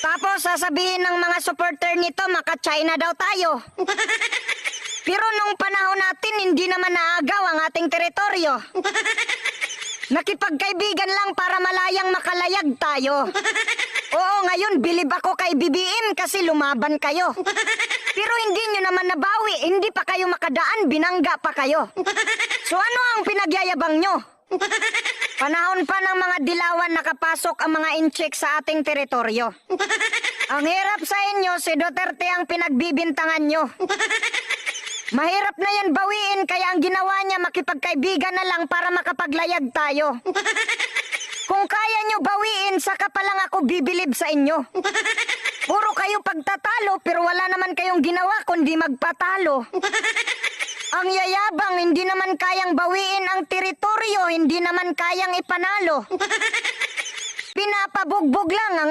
Tapos sasabihin ng mga supporter nito maka-China daw tayo. Pero nung panahon natin hindi naman naagaw ang ating teritoryo. Nakipagkaibigan lang para malayang makalayag tayo. Oo, ngayon bilib ako kay BBM kasi lumaban kayo. Pero hindi nyo naman nabawi, hindi pa kayo makadaan, binangga pa kayo. So ano ang pinagyayabang nyo? Panahon pa ng mga dilawan nakapasok ang mga inchik sa ating teritoryo. Ang hirap sa inyo, si Duterte ang pinagbibintangan nyo. Mahirap na yan bawiin, kaya ang ginawa niya makipagkaibigan na lang para makapaglayag tayo. Kung kaya nyo bawiin, saka pa lang ako bibilib sa inyo. Puro kayo pagtatalo, pero wala naman kayong ginawa kundi magpatalo. Ang yayabang, hindi naman kayang bawiin ang teritoryo, hindi naman kayang ipanalo. Pinapabugbog lang ang